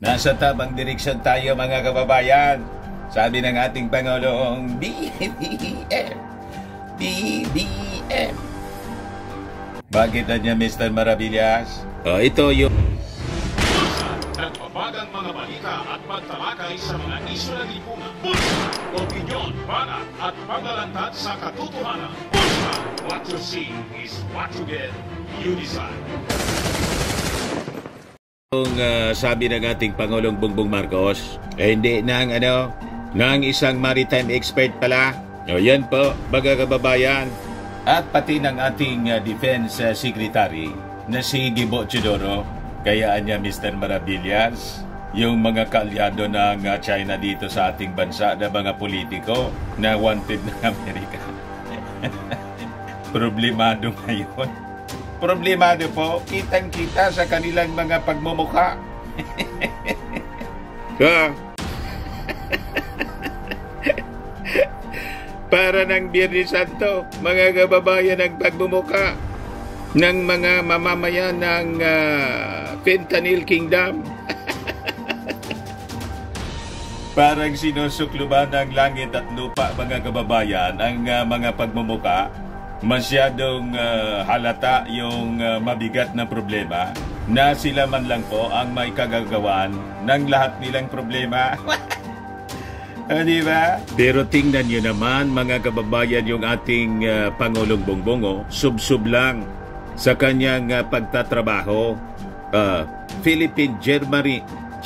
Nasa tamang direksyon tayo mga kababayan. Sabi ng ating Pangulong, BBM. BBM. Bakit na niya, Mr. Maravillas? Ito yung... Nagpapagang mga balita at pagtalakay sa mga isyu ng lipunan. Bulsa, opinyon, balat at paglalantad sa katotohanan. Bulsa, what you see is what you get. You decide. Kung sabi ng ating Pangulong Bongbong Marcos, hindi ng isang maritime expert pala. Yan po, mga kababayan. At pati ng ating Defense Secretary na si Gibo Chidoro, kayaan niya Mr. Maravillas, yung mga kaalyado ng China dito sa ating bansa na mga politiko na wanted ng Amerika. Problemado ngayon. Problemado po, kitang-kita sa kanilang mga pagmumukha. Para ng Biyernes Santo, mga kababayan, ang pagmumukha ng mga mamamayan ng Fentanyl Kingdom. Parang sinusukluban ng langit at lupa, mga kababayan, ang mga pagmumukha. Masyadong halata yung mabigat na problema na sila man lang po ang may kagagawan ng lahat nilang problema. Diba? Pero tingnan nyo naman, mga kababayan, yung ating Pangulong Bongbong, sub-sub lang sa kanyang pagtatrabaho.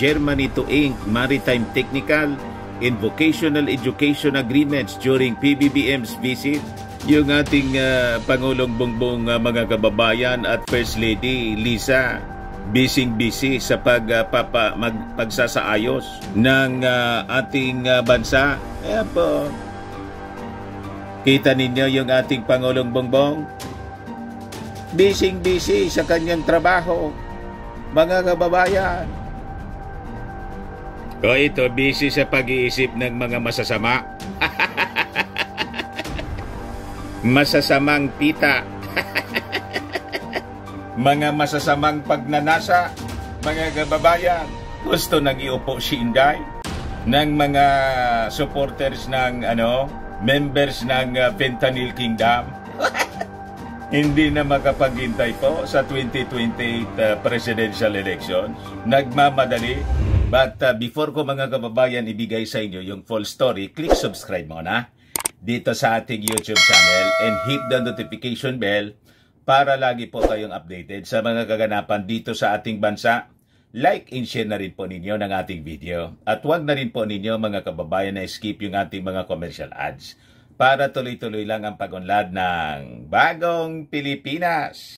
Germany to Inc. Maritime Technical and Vocational Education Agreements during PBBM's visit. Yung ating Pangulong Bongbong, mga kababayan, at First Lady Lisa, busy sa pagsasaayos ng ating bansa. Ayan po. Kita ninyo yung ating Pangulong Bongbong, busy sa kanyang trabaho, mga kababayan. Ito, busy sa pag-iisip ng mga masasama. Masasamang pita. Mga masasamang pagnanasa, mga kababayan. Gusto nang iupo si Inday ng mga supporters ng members ng Fentanyl Kingdom. Hindi na makapaghintay po sa 2028 presidential elections. Nagmamadali. But before ko, mga kababayan, ibigay sa inyo yung full story, click subscribe muna dito sa ating YouTube channel and hit the notification bell para lagi po kayong updated sa mga kaganapan dito sa ating bansa. Like and share na rin po ninyo ng ating video. At huwag na rin po ninyo, mga kababayan, na skip yung ating mga commercial ads para tuloy-tuloy lang ang pag-unlad ng Bagong Pilipinas.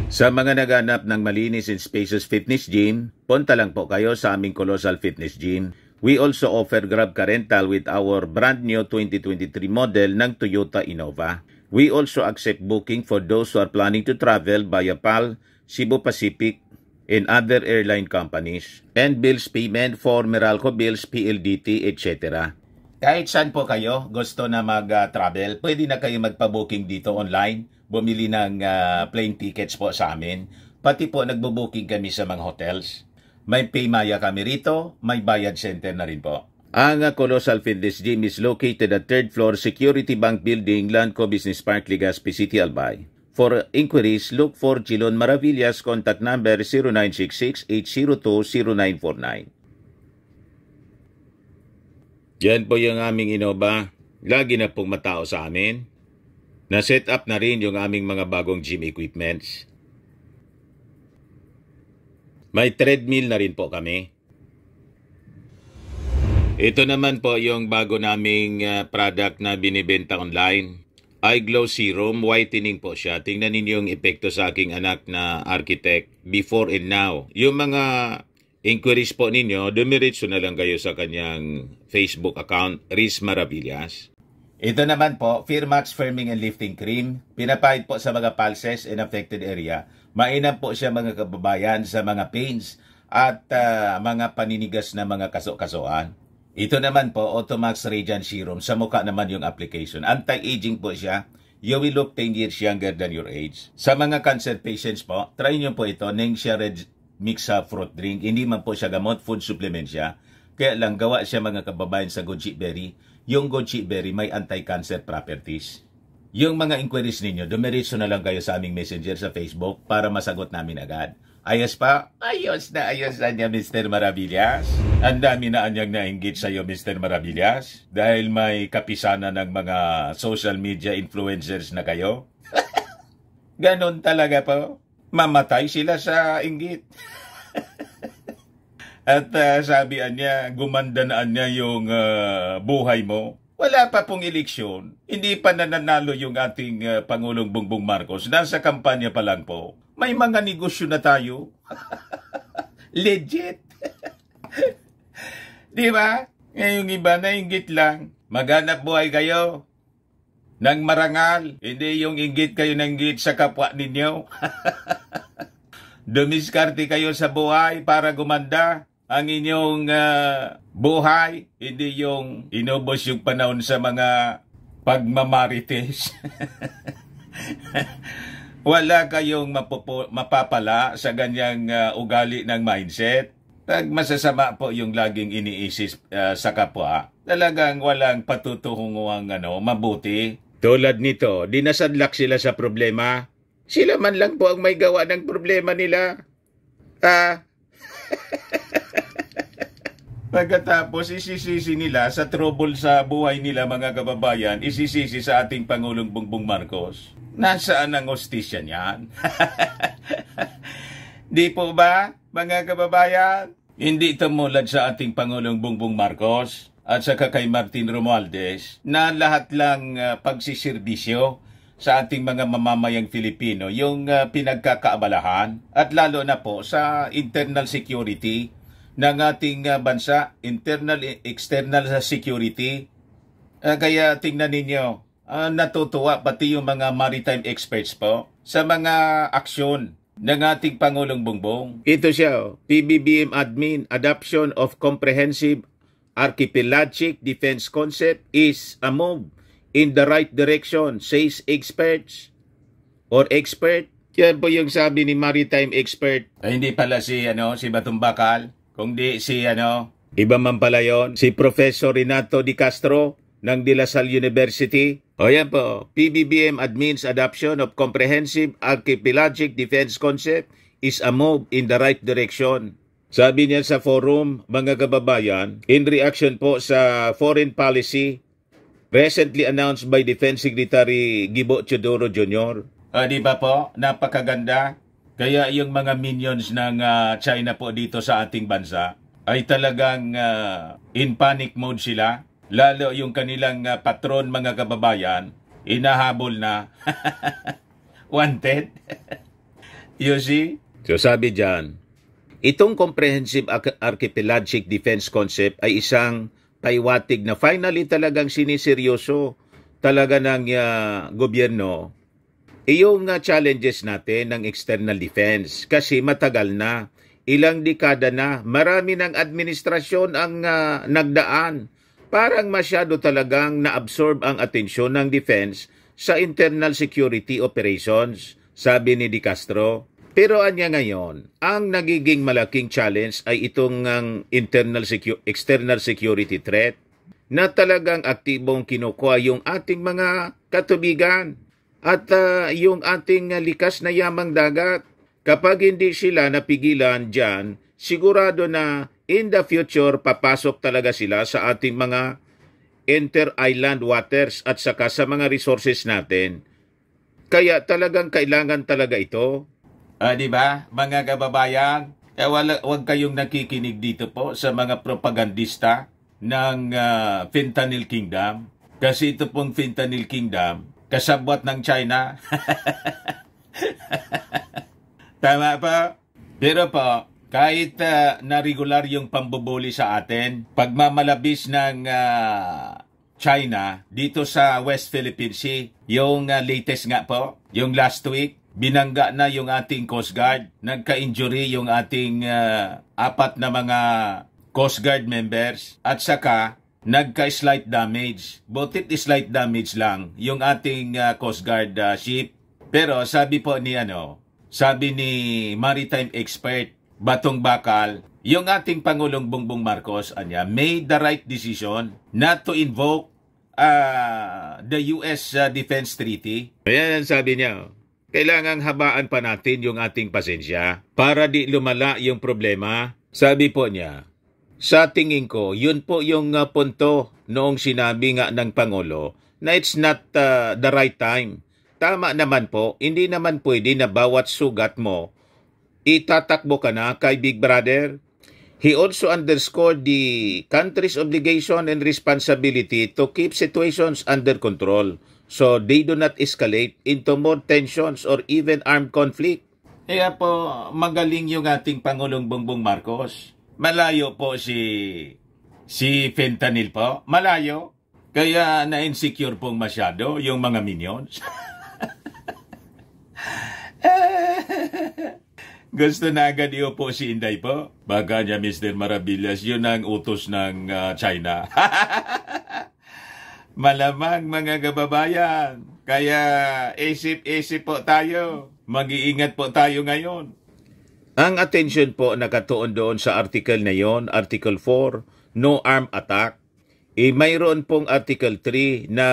Sa mga naghanap ng malinis and spacious fitness gym, punta lang po kayo sa aming Colossal Fitness Gym. We also offer Grab Car Rental with our brand new 2023 model ng Toyota Innova. We also accept booking for those who are planning to travel via PAL, Cebu Pacific, and other airline companies. And bills payment for Meralco Bills, PLDT, etc. Kahit saan po kayo gusto na mag-travel, pwede na kayo magpa-booking dito online. Bumili ng plane tickets po sa amin. Pati po nagbo-booking kami sa mga hotels. May Paymaya kami rito, may bayad center na rin po. Ang Colossal Fitness Gym is located at 3rd floor Security Bank Building, Lanco Business Park, Legazpi City, Albay. For inquiries, look for Chilon Maravillas. Contact number 0966-802-0949. Yan po yung aming Innova. Lagi na pong matao sa amin. Na-set up na rin yung aming mga bagong gym equipments. May treadmill na rin po kami. Ito naman po yung bago naming product na binibenta online. iGlow Serum, whitening po siya. Tingnan ninyo yung epekto sa aking anak na architect before and now. Yung mga inquiries po ninyo, dumiretso na lang kayo sa kanyang Facebook account, Riz Maravillas. Ito naman po, Firmax Firming and Lifting Cream. Pinapahid po sa mga pulses and affected area. Mainam po siya, mga kababayan, sa mga pains at mga paninigas na mga kaso-kasuan. Ito naman po, Automax Radiant Serum. Sa mukha naman yung application. Anti-aging po siya. you will look 10 years younger than your age. Sa mga cancer patients po, try nyo po ito, Neng siya red mix sa fruit drink. Hindi man po siya gamot, food supplement siya. Kaya lang gawa siya mga kababayan sa goji berry. Yung goji berry may anti-cancer properties. Yung mga inquiries ninyo, dumiretso na lang kayo sa aming messenger sa Facebook para masagot namin agad. Ayos pa? Ayos na niya, Mr. Maravillas. Ang dami na anyang nainggit sa iyo, Mr. Maravillas. Dahil may kapisana ng mga social media influencers na kayo. Ganon talaga po. Mamatay sila sa inggit. At sabihan niya, gumandaan niya yung buhay mo. Wala pa pong eleksyon. Hindi pa nananalo yung ating Pangulong Bongbong Marcos. Nasa kampanya pa lang po. May mga negosyo na tayo. Legit. Di ba? Ngayong iba nainggit lang. Maghanap buhay kayo ng marangal. Hindi yung inggit kayo ng inggit sa kapwa ninyo. Dumiskarte kayo sa buhay para gumanda ang inyong buhay. Hindi yung inubos yung panahon sa mga pagmamarites. Wala kayong mapapala sa ganyang ugali ng mindset. Pag masasama po yung laging iniisip sa kapwa, talagang walang patutuhunguang mabuti. Tulad nito, dinasadlak sila sa problema. Sila man lang po ang may gawa ng problema nila. Pagkatapos isisisi nila sa trouble sa buhay nila mga kababayan, isisisi sa ating Pangulong Bongbong Marcos. Nasaan ang hostisya niyan? Di po ba, mga kababayan? Hindi tumulad sa ating Pangulong Bongbong Marcos at saka kay Martin Romualdez na lahat lang pagsiserbisyo sa ating mga mamamayang Filipino yung pinagkakaabalahan at lalo na po sa internal security ng ating bansa, internal, external security. Kaya tingnan ninyo, natutuwa pati yung mga maritime experts po sa mga aksyon ng ating Pangulong Bongbong. Ito siya, PBBM Admin, Adoption of Comprehensive Archipelagic Defense Concept is a move in the right direction, says experts or expert. Yan po yung sabi ni maritime expert. Ay, hindi pala si Batong Bakal, kundi si iba man pala yon, si Professor Renato Di Castro ng De La Salle University. O yan po, PBBM Admin's Adoption of Comprehensive Archipelagic Defense Concept is a move in the right direction. Sabi niya sa forum, mga kababayan, in reaction po sa foreign policy recently announced by Defense Secretary Gibo Teodoro Jr. Di ba po? Napakaganda. Kaya yung mga minions ng China po dito sa ating bansa ay talagang in panic mode sila. Lalo yung kanilang patron mga kababayan, inahabol na. Wanted. You see? So sabi dyan, itong Comprehensive Archipelagic Defense Concept ay isang paiwatig na finally talagang siniseryoso talaga ng gobyerno yung challenges natin ng external defense. Kasi matagal na, ilang dekada na, marami ng administrasyon ang nagdaan. Parang masyado talagang na-absorb ang atensyon ng defense sa internal security operations, sabi ni Di Castro. Pero anya ngayon, ang nagiging malaking challenge ay itong external security threat na talagang aktibong kinukuha yung ating mga katubigan at yung ating likas na yamang dagat. Kapag hindi sila napigilan dyan, sigurado na in the future, papasok talaga sila sa ating mga inter-island waters at saka sa mga resources natin. Kaya talagang kailangan talaga ito. Di ba, mga kababayan? Huwag kayong nakikinig dito po sa mga propagandista ng Fentanyl Kingdom. Kasi ito pong Fentanyl Kingdom, kasabwat ng China. Tama pa? Pero po, kahit na regular yung pambubuli sa atin, pagmamalabis ng China dito sa West Philippine Sea, yung latest nga po, yung last week, binangga na yung ating Coast Guard, nagka-injury yung ating 4 na mga Coast Guard members, at saka nagka-slight damage. Butit slight damage lang yung ating Coast Guard ship. Pero sabi po ni sabi ni maritime expert Batong Bakal, yung ating Pangulong Bongbong Marcos made the right decision not to invoke the US Defense Treaty. Ayan ang sabi niya. Kailangang habaan pa natin yung ating pasensya para di lumala yung problema. Sabi po niya, sa tingin ko, yun po yung punto noong sinabi nga ng Pangulo na it's not the right time. Tama naman po, hindi naman pwede na bawat sugat mo, itatakbo ka na kay Big Brother. He also underscored the country's obligation and responsibility to keep situations under control so they do not escalate into more tensions or even armed conflict. Kaya po, magaling yung ating Pangulong Bongbong Marcos. Malayo po si fentanyl po. Malayo. Kaya na-insecure pong masyado yung mga minions. Gusto na agad po si Inday po. Baka niya, Mr. Maravillas, yun ang utos ng China. Malamang mga kababayan. Kaya isip-isip po tayo. Mag-iingat po tayo ngayon. Ang attention po nakatuon doon sa article na yon, Article 4, No Arm Attack. Mayroon pong Article 3 na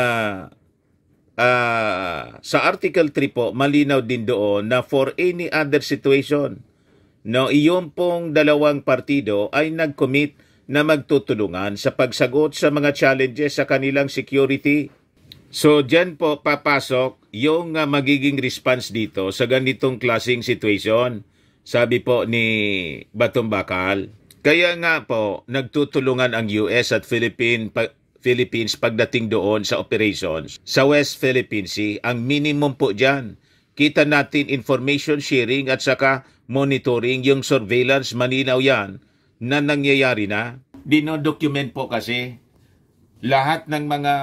sa Article 3 po, malinaw din doon na for any other situation, iyon pong dalawang partido ay nag-commit na magtutulungan sa pagsagot sa mga challenges sa kanilang security. So, dyan po papasok yung magiging response dito sa ganitong klaseng situation. Sabi po ni Batong Bakal. Kaya nga po, nagtutulungan ang US at Philippines pagdating doon sa operations sa West Philippine Sea. Ang minimum po dyan, kita natin information sharing at saka monitoring, yung surveillance, malinaw yan na nangyayari na. Dino-document po kasi lahat ng mga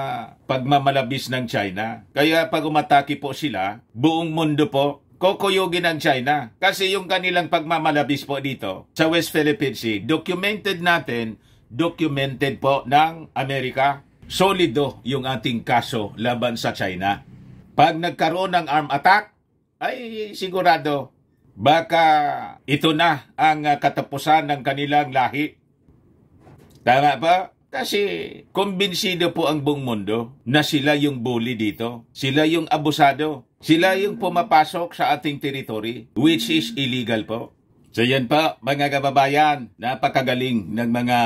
pagmamalabis ng China. Kaya pag umatake po sila, buong mundo po, kokuyugin ng China. Kasi yung kanilang pagmamalabis po dito sa West Philippine Sea, documented natin, documented po ng Amerika. Solido yung ating kaso laban sa China. Pag nagkaroon ng arm attack, ay sigurado, baka ito na ang katapusan ng kanilang lahi. Tama ba? Kasi kumbinsido po ang buong mundo na sila yung bully dito. Sila yung abusado. Sila yung pumapasok sa ating territory, which is illegal po. So yan po, mga kababayan, napakagaling ng mga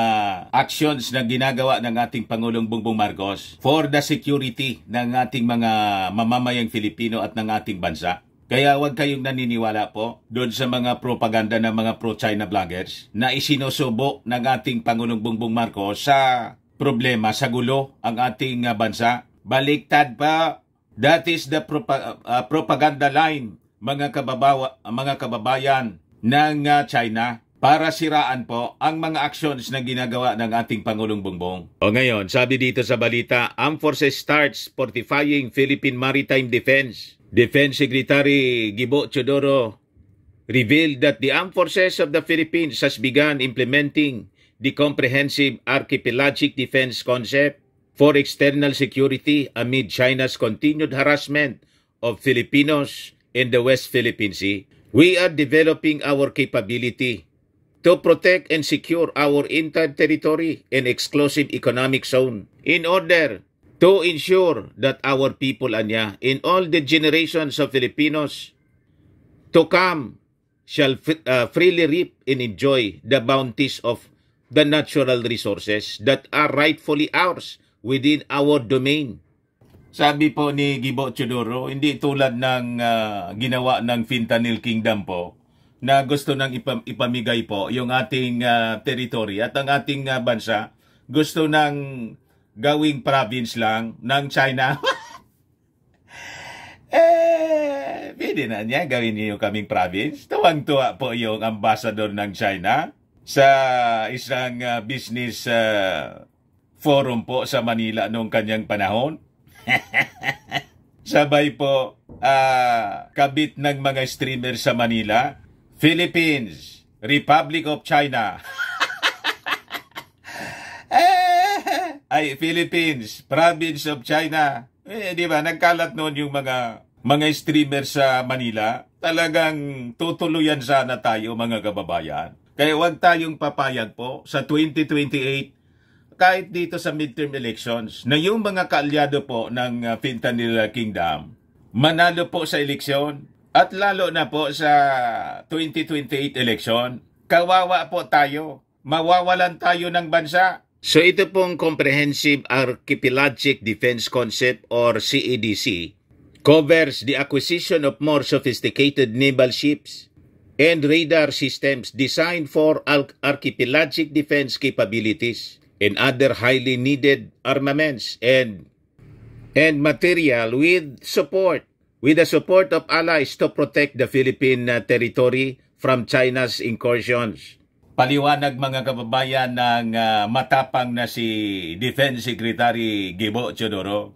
actions na ginagawa ng ating Pangulong Bongbong Marcos for the security ng ating mga mamamayang Filipino at ng ating bansa. Kaya huwag kayong naniniwala po doon sa mga propaganda ng mga pro-China vloggers na isinusubo ng ating Pangulong Bongbong Marcos sa problema, sa gulo ang ating bansa. Baliktad pa. That is the propaganda line, mga kababayan ng China para siraan po ang mga actions na ginagawa ng ating Pangulong Bongbong. O ngayon, sabi dito sa balita, Armed Forces starts fortifying Philippine Maritime Defense. Defense Secretary Gibo Teodoro revealed that the Armed Forces of the Philippines has begun implementing the comprehensive archipelagic defense concept for external security amid China's continued harassment of Filipinos in the West Philippine Sea. We are developing our capability to protect and secure our entire territory and exclusive economic zone in order to ensure that our people in all the generations of Filipinos to come shall freely reap and enjoy the bounties of the natural resources that are rightfully ours within our domain. Sabi po ni Gibo Teodoro, hindi tulad ng ginawa ng Fentanyl Kingdom po na gusto nang ipamigay po yung ating territory at ang ating bansa gusto nang gawing province lang ng China. Pwede na niya gawin niyo kaming province. Tuwang-tuwa po yung ambassador ng China sa isang business forum po sa Manila noong kanyang panahon. Sabay po kabit ng mga streamer sa Manila, Philippines, Republic of China. ay Philippines, province of China. Di ba, nagkalat noon yung mga streamers sa Manila. Talagang tutuluyan sana tayo, mga kababayan. Kaya huwag tayong papayag po sa 2028, kahit dito sa midterm elections, na yung mga kaalyado po ng Fentanyl Kingdom, manalo po sa eleksyon, at lalo na po sa 2028 election, kawawa po tayo. Mawawalan tayo ng bansa. So ito pong Comprehensive Archipelagic Defense Concept or CADC covers the acquisition of more sophisticated naval ships and radar systems designed for archipelagic defense capabilities and other highly needed armaments and material with the support of allies to protect the Philippine territory from China's incursions. Paliwanag mga kababayan ng matapang na si Defense Secretary Gibo Teodoro.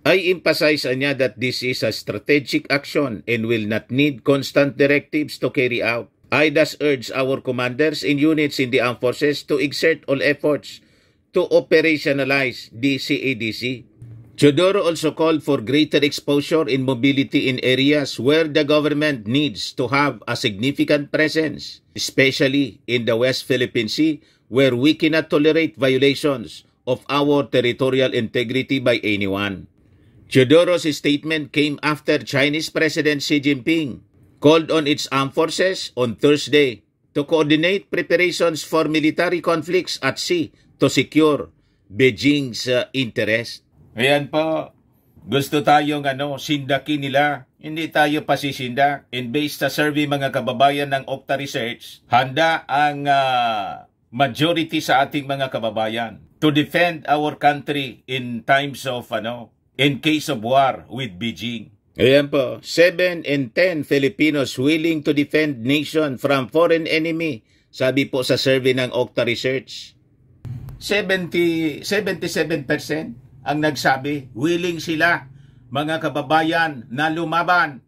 I emphasize niya that this is a strategic action and will not need constant directives to carry out. I thus urge our commanders and units in the armed forces to exert all efforts to operationalize the CADC. Teodoro also called for greater exposure and mobility in areas where the government needs to have a significant presence, especially in the West Philippine Sea, where we cannot tolerate violations of our territorial integrity by anyone. Teodoro's statement came after Chinese President Xi Jinping called on its armed forces on Thursday to coordinate preparations for military conflicts at sea to secure Beijing's interest. Ayan po, gusto tayong sindakin nila. Hindi tayo pasisindak. And based sa survey mga kababayan ng Okta Research, handa ang majority sa ating mga kababayan to defend our country in times of, in case of war with Beijing. Ayan po, 7 in 10 Filipinos willing to defend nation from foreign enemy. Sabi po sa survey ng Okta Research. 77% ang nagsabi, willing sila, mga kababayan, na lumaban.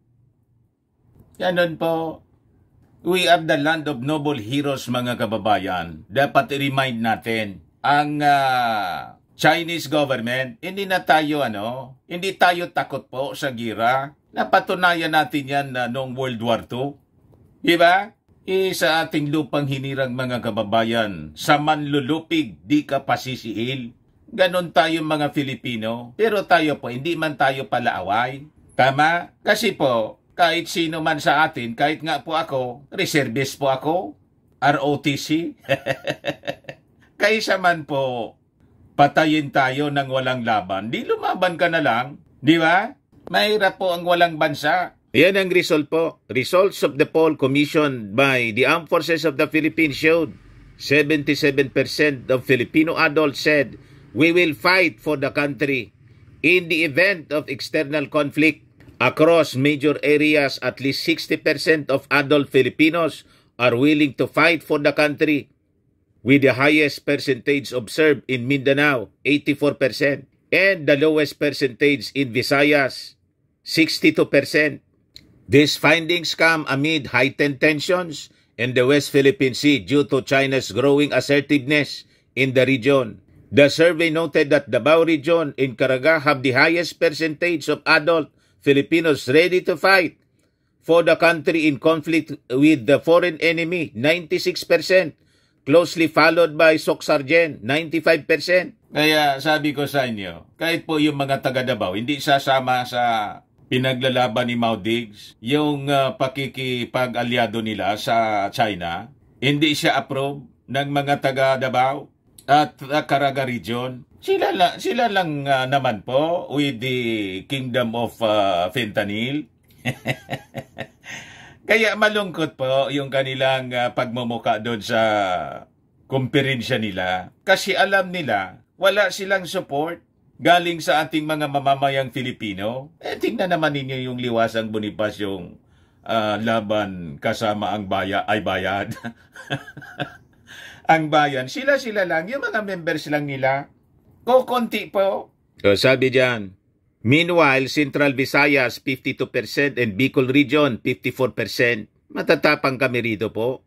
Ganon po. We are the land of noble heroes, mga kababayan. Dapat i-remind natin, ang Chinese government, hindi tayo takot po sa gira. Napatunayan natin yan noong World War II. Diba? Sa ating lupang hinirang mga kababayan, sa manlulupig, di ka pasisiil. Ganon tayo mga Filipino, pero tayo po, hindi man tayo palaaway. Tama? Kasi po, kahit sino man sa atin, kahit nga po ako, reservist po ako, ROTC. Kaysa man po, patayin tayo ng walang laban, di lumaban ka na lang, di ba? Mahirap po ang walang bansa. Yan ang result po. Results of the poll commissioned by the Armed Forces of the Philippines showed 77% of Filipino adults said, "We will fight for the country. In the event of external conflict across major areas, at least 60% of adult Filipinos are willing to fight for the country, with the highest percentage observed in Mindanao, 84%, and the lowest percentage in Visayas, 62%. These findings come amid heightened tensions in the West Philippine Sea due to China's growing assertiveness in the region. The survey noted that the Davao region in Caraga have the highest percentage of adult Filipinos ready to fight for the country in conflict with the foreign enemy, 96%, closely followed by Socsargen, 95%. Kaya sabi ko sa inyo, kahit po yung mga taga Davao, hindi sasama sa pinaglalaban ni Mao Diggs, yung pakikipag-alyado nila sa China, hindi siya approve ng mga taga Davao at Caraga region. Sila lang naman po with the Kingdom of Fentanyl. Kaya malungkot po yung kanilang pagmumuka doon sa kumperensya nila. Kasi alam nila, wala silang support galing sa ating mga mamamayang Filipino. Tingnan naman ninyo yung Liwasang Bonifacio laban kasama ang bayad. Ang bayan, sila lang, yung mga members lang nila. Konti po. So, sabi diyan, meanwhile, Central Visayas 52% and Bicol Region 54%. Matatapang kami rito po.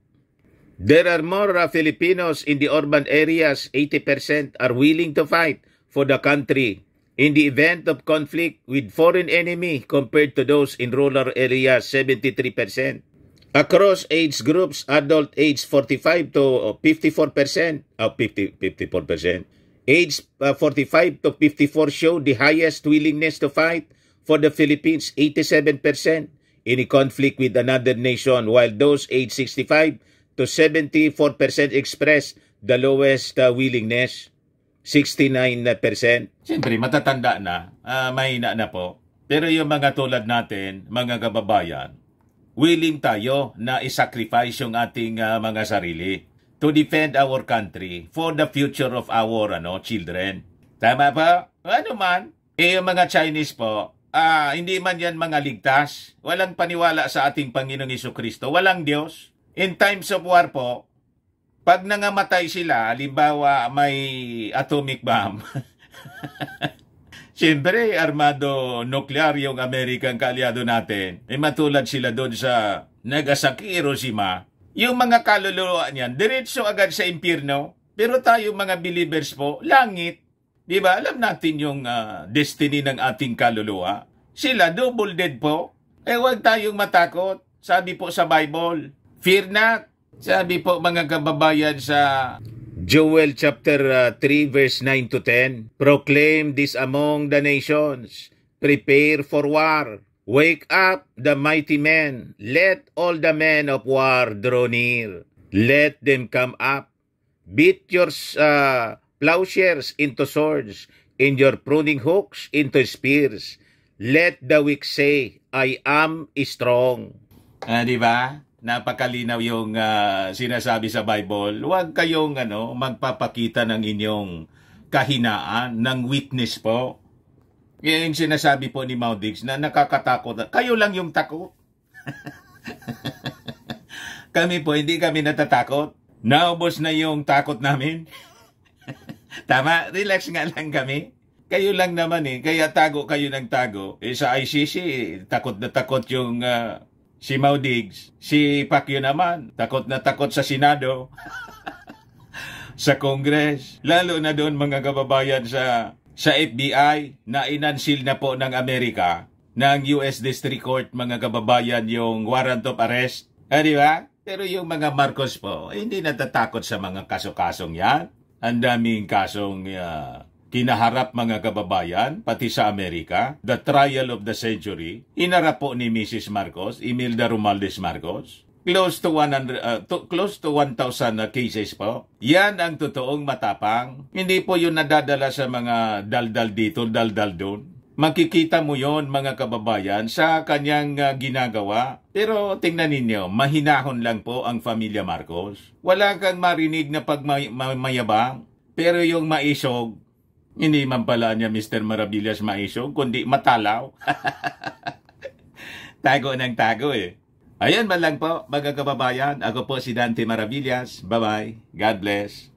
There are more Filipinos in the urban areas, 80% are willing to fight for the country in the event of conflict with foreign enemy compared to those in rural areas, 73%. Across age groups, adult age 45 to 54%, 54%. Age 45 to 54 show the highest willingness to fight for the Philippines, 87%, in a conflict with another nation, while those age 65 to 74% express the lowest willingness, 69%. Siyempre, matatanda na, mahina na po. Pero yung mga tulad natin, mga kababayan, willing tayo na isacrifice yung ating mga sarili to defend our country for the future of our children. Tama ba? Ano man, yung mga Chinese po, hindi man yan mga ligtas, walang paniwala sa ating Panginoong Jesucristo, walang Diyos. In times of war po, pag nangamatay sila, halimbawa may atomic bomb, siyempre, armado nuklear yung Amerikang kaalyado natin. Matulad sila doon sa Nagasaki, Hiroshima. Yung mga kaluluwa niyan, diretso agad sa impyerno. Pero tayo mga believers po, langit. Di ba? Alam natin yung destiny ng ating kaluluwa. Sila, double dead po. Huwag tayong matakot. Sabi po sa Bible, fear not. Sabi po mga kababayan sa Joel chapter 3 verse 9 to 10, proclaim this among the nations, prepare for war, wake up the mighty men, let all the men of war draw near, let them come up, beat your plowshares into swords, and your pruning hooks into spears, let the weak say, I am strong. Di ba? Napakalinaw yung sinasabi sa Bible. Huwag kayong magpapakita ng inyong kahinaan, ng weakness po. Yung sinasabi po ni Maudix na nakakatakot. Kayo lang yung takot. Kami po, hindi kami natatakot. Naubos na yung takot namin. Tama, relax nga lang kami. Kayo lang naman kaya tago kayo ng tago. Sa ICC, takot na takot yung si Maudix, si Pacquiao naman, takot na takot sa Senado, sa Congress, lalo na doon mga kababayan sa FBI na inansil na po ng Amerika, ng US District Court mga kababayan yung warrant of arrest. Di ba? Pero yung mga Marcos po, hindi natatakot sa mga kaso-kasong yan. Ang daming kasong kinaharap mga kababayan, pati sa Amerika, the trial of the century, inarap po ni Mrs. Marcos, Imelda Romualdez Marcos, close to 1,000 cases po. Yan ang totoong matapang. Hindi po yun nadadala sa mga daldal dito, daldal doon. Makikita mo yon mga kababayan sa kanyang ginagawa. Pero tingnan ninyo, mahinahon lang po ang Pamilya Marcos. Wala kang marinig na pagmayabang, pero yung maisog, hindi man pala niya Mr. Maravillas maisog, kundi matalaw. Tago ng tago Ayan man lang po, mga kababayan. Ako po si Dante Maravillas. Bye-bye. God bless.